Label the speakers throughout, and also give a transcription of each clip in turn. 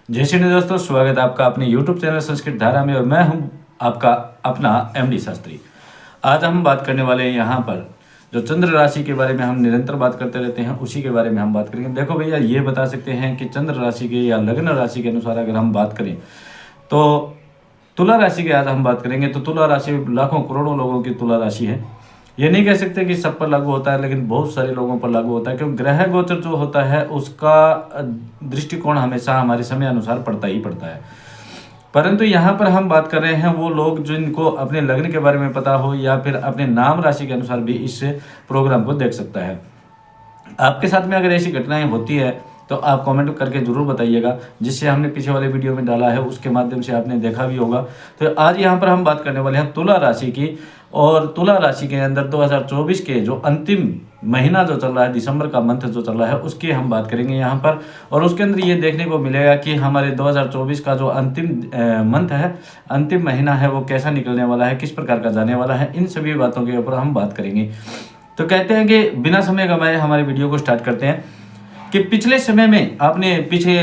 Speaker 1: जय श्री दोस्तों, स्वागत है आपका अपने YouTube चैनल संस्कृत धारा में। और मैं हूं आपका अपना MD शास्त्री। आज हम बात करने वाले हैं यहाँ पर जो चंद्र राशि के बारे में हम निरंतर बात करते रहते हैं, उसी के बारे में हम बात करेंगे। देखो भैया, ये बता सकते हैं कि चंद्र राशि के या लग्न राशि के अनुसार अगर हम बात करें तो तुला राशि की आज हम बात करेंगे। तो तुला राशि लाखों करोड़ों लोगों की तुला राशि है। ये नहीं कह सकते कि सब पर लागू होता है, लेकिन बहुत सारे लोगों पर लागू होता है, क्योंकि ग्रह गोचर जो होता है उसका दृष्टिकोण हमेशा हमारे समय अनुसार पड़ता ही पड़ता है। परंतु यहाँ पर हम बात कर रहे हैं वो लोग जिनको अपने लग्न के बारे में पता हो या फिर अपने नाम राशि के अनुसार भी इस प्रोग्राम को देख सकता है। आपके साथ में अगर ऐसी घटनाएं होती है तो आप कमेंट करके जरूर बताइएगा, जिससे हमने पीछे वाले वीडियो में डाला है उसके माध्यम से आपने देखा भी होगा। तो आज यहाँ पर हम बात करने वाले हैं तुला राशि की। और तुला राशि के अंदर 2024 के जो अंतिम महीना जो चल रहा है, दिसंबर का मंथ जो चल रहा है, उसकी हम बात करेंगे यहाँ पर। और उसके अंदर ये देखने को मिलेगा कि हमारे 2024 का जो अंतिम मंथ है, अंतिम महीना है, वो कैसा निकलने वाला है, किस प्रकार का जाने वाला है, इन सभी बातों के ऊपर हम बात करेंगे। तो कहते हैं कि बिना समय गंवाए हमारे वीडियो को स्टार्ट करते हैं। कि पिछले समय में आपने पीछे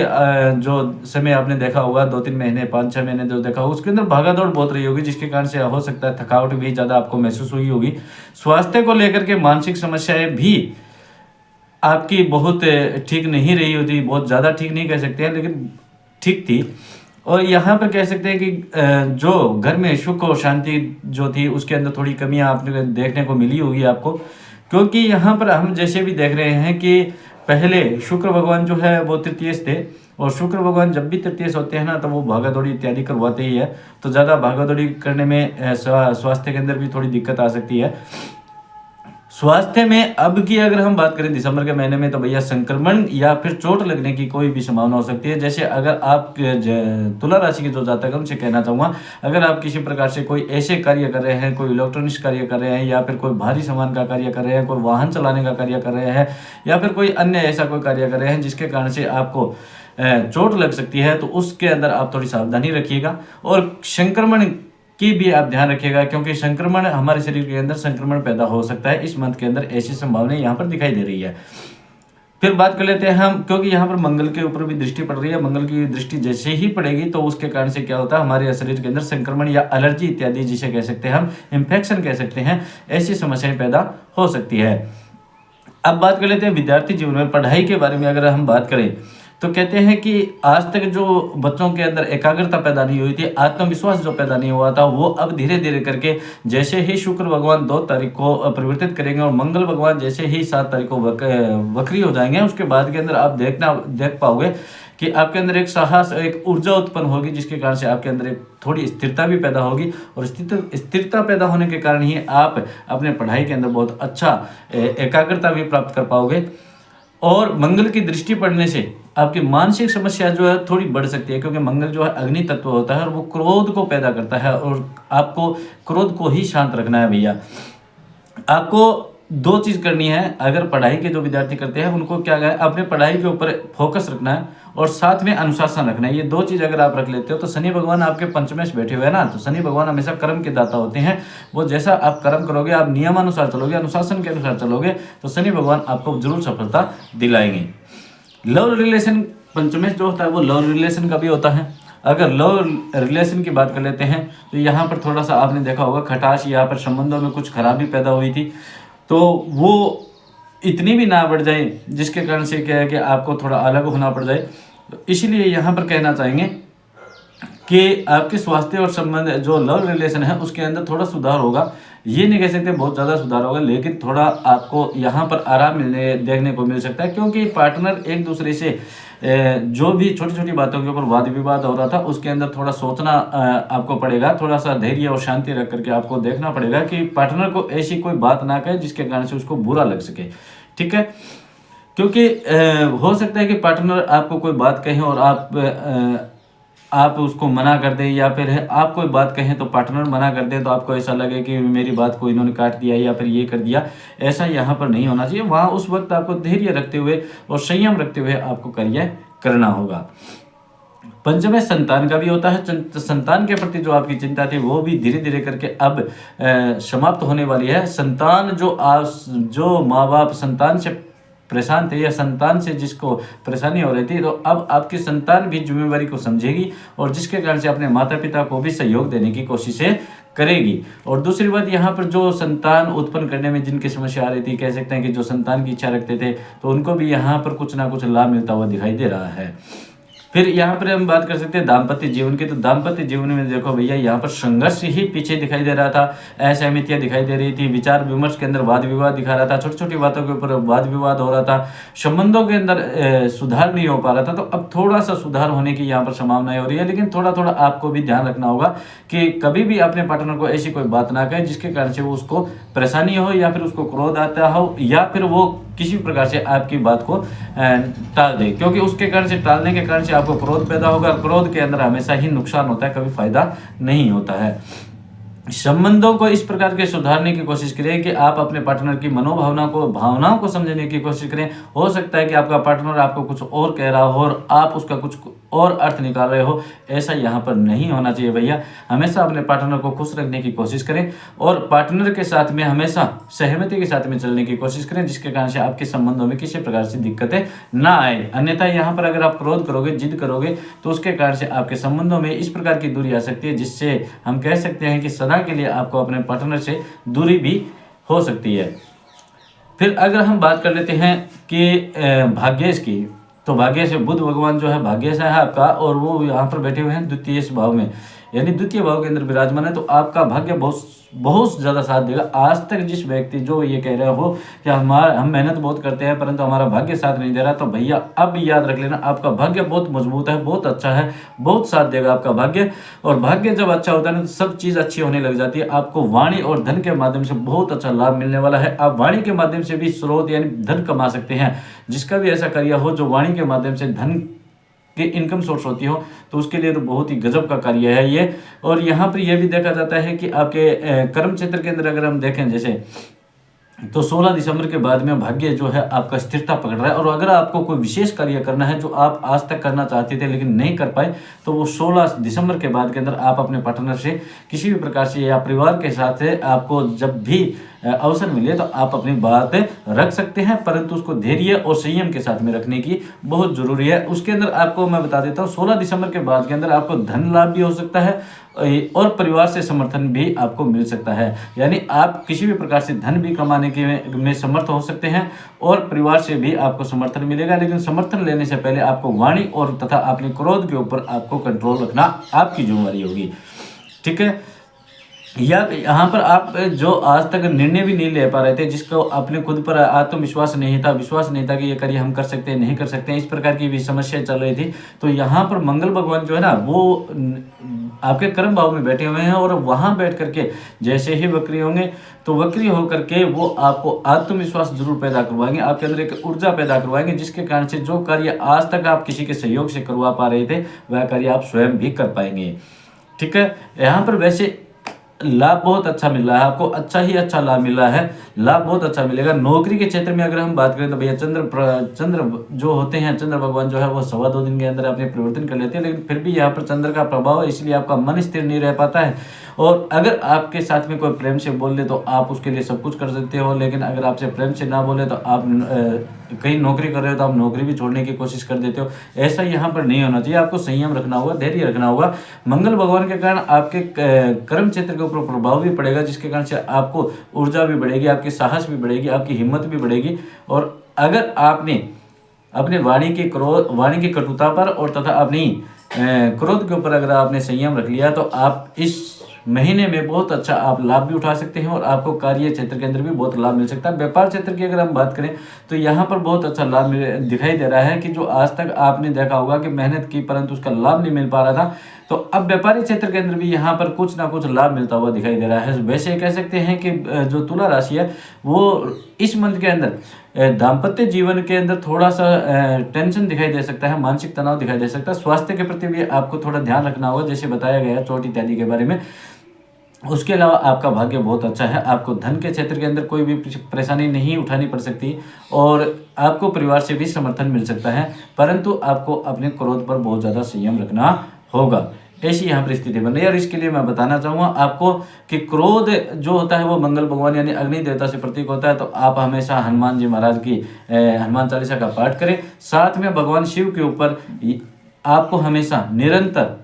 Speaker 1: जो समय आपने देखा होगा, 2-3 महीने 5-6 महीने जो देखा होगा, उसके अंदर भागादौड़ बहुत रही होगी, जिसके कारण से हो सकता है थकावट भी ज़्यादा आपको महसूस हुई होगी। स्वास्थ्य को लेकर के मानसिक समस्याएं भी आपकी बहुत ठीक नहीं रही होती, बहुत ज़्यादा ठीक नहीं कह सकते हैं, लेकिन ठीक थी। और यहाँ पर कह सकते हैं कि जो घर में सुख और शांति जो थी, उसके अंदर थोड़ी कमियां आपने देखने को मिली होगी आपको। क्योंकि यहाँ पर हम जैसे भी देख रहे हैं कि पहले शुक्र भगवान जो है वो तृतीयश थे, और शुक्र भगवान जब भी तृतीयश होते हैं ना, तो वो भागादौड़ी इत्यादि करवाते ही है। तो ज़्यादा भागादौड़ी करने में स्वास्थ्य के अंदर भी थोड़ी दिक्कत आ सकती है। स्वास्थ्य में अब की अगर हम बात करें दिसंबर के महीने में, तो भैया संक्रमण या फिर चोट लगने की कोई भी संभावना हो सकती है। जैसे अगर आप तुला राशि के जो जातक है उनसे कहना चाहूँगा, अगर आप किसी प्रकार से कोई ऐसे कार्य कर रहे हैं, कोई इलेक्ट्रॉनिक्स कार्य कर रहे हैं, या फिर कोई भारी सामान का कार्य कर रहे हैं, कोई वाहन चलाने का कार्य कर रहे हैं, या फिर कोई अन्य ऐसा कोई कार्य कर रहे हैं जिसके कारण से आपको चोट लग सकती है, तो उसके अंदर आप थोड़ी सावधानी रखिएगा। और संक्रमण की भी आप ध्यान रखिएगा, क्योंकि संक्रमण हमारे शरीर के अंदर संक्रमण पैदा हो सकता है। इस मंथ के अंदर ऐसी संभावना यहाँ पर दिखाई दे रही है। फिर बात कर लेते हैं हम, क्योंकि यहाँ पर मंगल के ऊपर भी दृष्टि पड़ रही है। मंगल की दृष्टि जैसे ही पड़ेगी तो उसके कारण से क्या होता है, हमारे शरीर के अंदर संक्रमण या एलर्जी इत्यादि, जिसे कह सकते हैं हम इन्फेक्शन कह सकते हैं, ऐसी समस्याएं पैदा हो सकती है। अब बात कर लेते हैं विद्यार्थी जीवन में पढ़ाई के बारे में। अगर हम बात करें तो कहते हैं कि आज तक जो बच्चों के अंदर एकाग्रता पैदा नहीं हुई थी, आत्मविश्वास जो पैदा नहीं हुआ था, वो अब धीरे धीरे करके जैसे ही शुक्र भगवान 2 तारीख को परिवर्तित करेंगे और मंगल भगवान जैसे ही 7 तारीख को वक्री हो जाएंगे, उसके बाद के अंदर आप देख पाओगे कि आपके अंदर एक साहस, एक ऊर्जा उत्पन्न होगी, जिसके कारण से आपके अंदर एक थोड़ी स्थिरता भी पैदा होगी। और स्थिरता पैदा होने के कारण ही आप अपने पढ़ाई के अंदर बहुत अच्छा एकाग्रता भी प्राप्त कर पाओगे। और मंगल की दृष्टि पड़ने से आपकी मानसिक समस्या जो है थोड़ी बढ़ सकती है, क्योंकि मंगल जो है अग्नि तत्व होता है और वो क्रोध को पैदा करता है, और आपको क्रोध को ही शांत रखना है भैया। आपको 2 चीज़ करनी है। अगर पढ़ाई के जो विद्यार्थी करते हैं उनको क्या है, अपने पढ़ाई के ऊपर फोकस रखना है और साथ में अनुशासन रखना है। ये 2 चीज़ अगर आप रख लेते हो तो शनि भगवान आपके पंचमेश बैठे हुए हैं ना, तो शनि भगवान हमेशा कर्म के दाता होते हैं। वो जैसा आप कर्म करोगे, आप नियमानुसार चलोगे, अनुशासन के अनुसार चलोगे, तो शनि भगवान आपको जरूर सफलता दिलाएंगे। लव रिलेशन पंचमेश जो होता है वो लव रिलेशन का भी होता है। अगर लव रिलेशन की बात कर लेते हैं तो यहाँ पर थोड़ा सा आपने देखा होगा खटास, यहाँ पर संबंधों में कुछ खराबी पैदा हुई थी, तो वो इतनी भी ना बढ़ जाए जिसके कारण से क्या है कि आपको थोड़ा अलग होना पड़ जाए। तो इसीलिए यहाँ पर कहना चाहेंगे कि आपके स्वास्थ्य और संबंध जो लव रिलेशन है उसके अंदर थोड़ा सुधार होगा। ये नहीं कह सकते बहुत ज़्यादा सुधार होगा, लेकिन थोड़ा आपको यहाँ पर आराम देखने को मिल सकता है, क्योंकि पार्टनर एक दूसरे से जो भी छोटी छोटी बातों के ऊपर वाद विवाद हो रहा था, उसके अंदर थोड़ा सोचना आपको पड़ेगा। थोड़ा सा धैर्य और शांति रख करके आपको देखना पड़ेगा कि पार्टनर को ऐसी कोई बात ना कहे जिसके कारण से उसको बुरा लग सके, ठीक है। क्योंकि हो सकता है कि पार्टनर आपको कोई बात कहे और आप उसको मना कर दें, या फिर आप कोई बात कहें तो पार्टनर मना कर दे, तो आपको ऐसा लगे कि मेरी बात को इन्होंने काट दिया या फिर ये कर दिया। ऐसा यहाँ पर नहीं होना चाहिए। वहाँ उस वक्त आपको धैर्य रखते हुए और संयम रखते हुए आपको कार्य करना होगा। पंचमेश संतान का भी होता है। संतान के प्रति जो आपकी चिंता थी वो भी धीरे धीरे करके अब समाप्त होने वाली है। संतान जो माँ बाप संतान से परेशान थे या संतान से जिसको परेशानी हो रही थी, तो अब आपकी संतान भी जिम्मेवारी को समझेगी और जिसके कारण से अपने माता पिता को भी सहयोग देने की कोशिशें करेगी। और दूसरी बात, यहाँ पर जो संतान उत्पन्न करने में जिनकी समस्या आ रही थी, कह सकते हैं कि जो संतान की इच्छा रखते थे, तो उनको भी यहाँ पर कुछ ना कुछ लाभ मिलता हुआ दिखाई दे रहा है। फिर यहाँ पर हम बात कर सकते हैं दाम्पत्य जीवन की। तो दाम्पत्य जीवन में देखो भैया, यहाँ पर संघर्ष ही पीछे दिखाई दे रहा था, असहमतियाँ दिखाई दे रही थी, विचार विमर्श के अंदर वाद विवाद दिखा रहा था, छोटी छोटी बातों के ऊपर वाद विवाद हो रहा था, संबंधों के अंदर सुधार नहीं हो पा रहा था। तो अब थोड़ा सा सुधार होने की यहाँ पर संभावनाएं हो रही है, लेकिन थोड़ा थोड़ा आपको भी ध्यान रखना होगा कि कभी भी अपने पार्टनर को ऐसी कोई बात ना कहे जिसके कारण से वो उसको परेशानी हो या फिर उसको क्रोध आता हो या फिर वो किसी भी प्रकार से आपकी बात को टाल दे, क्योंकि उसके कारण से, टालने के कारण से आपको क्रोध पैदा होगा। क्रोध के अंदर हमेशा ही नुकसान होता है, कभी फायदा नहीं होता है। संबंधों को इस प्रकार के सुधारने की कोशिश करें कि आप अपने पार्टनर की भावनाओं को समझने की कोशिश करें। हो सकता है कि आपका पार्टनर आपको कुछ और कह रहा हो और आप उसका कुछ और अर्थ निकाल रहे हो, ऐसा यहाँ पर नहीं होना चाहिए भैया। हमेशा अपने पार्टनर को खुश रखने की कोशिश करें और पार्टनर के साथ में हमेशा सहमति के साथ में चलने की कोशिश करें, जिसके कारण से आपके संबंधों में किसी प्रकार से दिक्कतें ना आए। अन्यथा यहाँ पर अगर आप क्रोध करोगे, जिद करोगे, तो उसके कारण से आपके संबंधों में इस प्रकार की दूरी आ सकती है, जिससे हम कह सकते हैं कि सदा के लिए आपको अपने पार्टनर से दूरी भी हो सकती है। फिर अगर हम बात कर लेते हैं कि भाग्येश की, तो भाग्येश बुध भगवान जो है भाग्येश है आपका, और वो यहाँ पर बैठे हुए हैं द्वितीय भाव में, यानी द्वितीय भाव के अंदर विराजमान है। तो आपका भाग्य बहुत ज़्यादा साथ देगा। आज तक जिस व्यक्ति जो ये कह रहे हो कि हम मेहनत बहुत करते हैं परंतु हमारा भाग्य साथ नहीं दे रहा, तो भैया अब याद रख लेना, आपका भाग्य बहुत मजबूत है, बहुत अच्छा है, बहुत साथ देगा आपका भाग्य। और भाग्य जब अच्छा होता है ना, तो सब चीज़ अच्छी होने लग जाती है। आपको वाणी और धन के माध्यम से बहुत अच्छा लाभ मिलने वाला है। आप वाणी के माध्यम से भी स्रोत यानी धन कमा सकते हैं। जिसका भी ऐसा कार्य हो जो वाणी के माध्यम से धन कि इनकम सोर्स होती हो, तो उसके लिए तो बहुत ही गजब का कार्य है ये। और यहाँ पर यह भी देखा जाता है कि आपके कर्म क्षेत्र के अंदर अगर हम देखें जैसे, तो 16 दिसंबर के बाद में भाग्य जो है आपका स्थिरता पकड़ रहा है। और अगर आपको कोई विशेष कार्य करना है जो आप आज तक करना चाहते थे लेकिन नहीं कर पाए, तो वो 16 दिसंबर के बाद के अंदर आप अपने पार्टनर से किसी भी प्रकार से या परिवार के साथ आपको जब भी अवसर मिले तो आप अपनी बात रख सकते हैं, परंतु उसको धैर्य और संयम के साथ में रखने की बहुत जरूरी है। उसके अंदर आपको मैं बता देता हूँ, 16 दिसंबर के बाद के अंदर आपको धन लाभ भी हो सकता है और परिवार से समर्थन भी आपको मिल सकता है। यानी आप किसी भी प्रकार से धन भी कमाने के में समर्थ हो सकते हैं और परिवार से भी आपको समर्थन मिलेगा। लेकिन समर्थन लेने से पहले आपको वाणी और तथा अपने क्रोध के ऊपर आपको कंट्रोल रखना आपकी जिम्मेदारी होगी, ठीक है। या यहाँ पर आप जो आज तक निर्णय भी नहीं ले पा रहे थे, जिसको अपने खुद पर आत्मविश्वास नहीं था, विश्वास नहीं था कि ये कार्य हम कर सकते हैं, नहीं कर सकते हैं, इस प्रकार की भी समस्या चल रही थी, तो यहाँ पर मंगल भगवान जो है ना, वो आपके कर्म भाव में बैठे हुए हैं और वहाँ बैठ करके जैसे ही वक्री होंगे तो वक्री होकर के वो आपको आत्मविश्वास जरूर पैदा करवाएंगे, आपके अंदर एक ऊर्जा पैदा करवाएंगे, जिसके कारण से जो कार्य आज तक आप किसी के सहयोग से करवा पा रहे थे वह कार्य आप स्वयं भी कर पाएंगे, ठीक है। यहाँ पर वैसे लाभ बहुत अच्छा मिल रहा है आपको, अच्छा ही अच्छा लाभ मिल रहा है, लाभ बहुत अच्छा मिलेगा। नौकरी के क्षेत्र में अगर हम बात करें तो भैया चंद्र जो होते हैं, चंद्र भगवान जो है वो 2.25 दिन के अंदर अपने परिवर्तन कर लेते हैं, लेकिन फिर भी यहाँ पर चंद्र का प्रभाव है, इसलिए आपका मन स्थिर नहीं रह पाता है। और अगर आपके साथ में कोई प्रेम से बोल ले तो आप उसके लिए सब कुछ कर सकते हो, लेकिन अगर आपसे प्रेम से ना बोले तो आप कहीं नौकरी कर रहे हो तो आप नौकरी भी छोड़ने की कोशिश कर देते हो। ऐसा यहाँ पर नहीं होना चाहिए, आपको संयम रखना होगा, धैर्य रखना होगा। मंगल भगवान के कारण आपके कर्म क्षेत्र के ऊपर प्रभाव भी पड़ेगा, जिसके कारण से आपको ऊर्जा भी बढ़ेगी, आपकी साहस भी बढ़ेगी, आपकी हिम्मत भी बढ़ेगी। और अगर आपने अपने वाणी की कटुता पर और तथा अपनी क्रोध के ऊपर अगर आपने संयम रख लिया तो आप इस महीने में बहुत अच्छा आप लाभ भी उठा सकते हैं और आपको कार्य क्षेत्र के अंदर भी बहुत लाभ मिल सकता है। व्यापार क्षेत्र की अगर हम बात करें तो यहाँ पर बहुत अच्छा लाभ दिखाई दे रहा है कि जो आज तक आपने देखा होगा कि मेहनत की परंतु उसका लाभ नहीं मिल पा रहा था, तो अब व्यापारिक क्षेत्र के अंदर भी यहाँ पर कुछ ना कुछ लाभ मिलता हुआ दिखाई दे रहा है। वैसे कह सकते हैं कि जो तुला राशि है वो इस मंथ के अंदर दाम्पत्य जीवन के अंदर थोड़ा सा टेंशन दिखाई दे सकता है, मानसिक तनाव दिखाई दे सकता है। स्वास्थ्य के प्रति भी आपको थोड़ा ध्यान रखना होगा, जैसे बताया गया चोट इत्यादि के बारे में। उसके अलावा आपका भाग्य बहुत अच्छा है, आपको धन के क्षेत्र के अंदर कोई भी परेशानी नहीं उठानी पड़ सकती और आपको परिवार से भी समर्थन मिल सकता है, परंतु आपको अपने क्रोध पर बहुत ज़्यादा संयम रखना होगा। ऐसी यहाँ पर स्थिति बन रही है। और इसके लिए मैं बताना चाहूँगा आपको कि क्रोध जो होता है वो मंगल भगवान यानी अग्नि देवता से प्रतीक होता है। तो आप हमेशा हनुमान जी महाराज की हनुमान चालीसा का पाठ करें। साथ में भगवान शिव के ऊपर आपको हमेशा निरंतर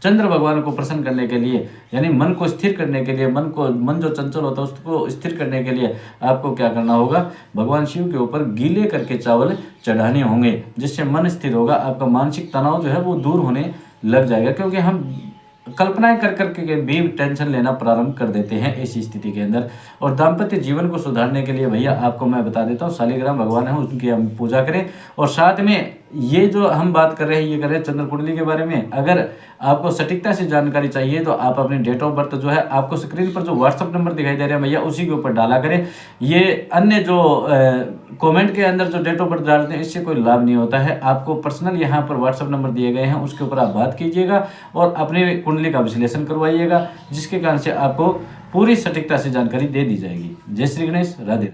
Speaker 1: चंद्र भगवान को प्रसन्न करने के लिए यानी मन को स्थिर करने के लिए, मन जो चंचल होता है उसको स्थिर करने के लिए आपको क्या करना होगा, भगवान शिव के ऊपर गीले करके चावल चढ़ाने होंगे, जिससे मन स्थिर होगा। आपका मानसिक तनाव जो है वो दूर होने लग जाएगा, क्योंकि हम कल्पनाएं कर करके भी टेंशन लेना प्रारंभ कर देते हैं ऐसी स्थिति के अंदर। और दाम्पत्य जीवन को सुधारने के लिए भैया आपको मैं बता देता हूँ, शालिग्राम भगवान है उनकी हम पूजा करें। और साथ में ये जो हम बात कर रहे हैं ये कर रहे हैं चंद्र कुंडली के बारे में। अगर आपको सटीकता से जानकारी चाहिए तो आप अपनी डेट ऑफ बर्थ जो है आपको स्क्रीन पर जो व्हाट्सअप नंबर दिखाई दे रहे हैं भैया उसी के ऊपर डाला करें। ये अन्य जो कमेंट के अंदर जो डेट ऑफ बर्थ डालते हैं इससे कोई लाभ नहीं होता है। आपको पर्सनल यहाँ पर व्हाट्सअप नंबर दिए गए हैं उसके ऊपर आप बात कीजिएगा और अपने कुंडली का विश्लेषण करवाइएगा, जिसके कारण से आपको पूरी सटीकता से जानकारी दे दी जाएगी। जय श्री गणेश, राधे।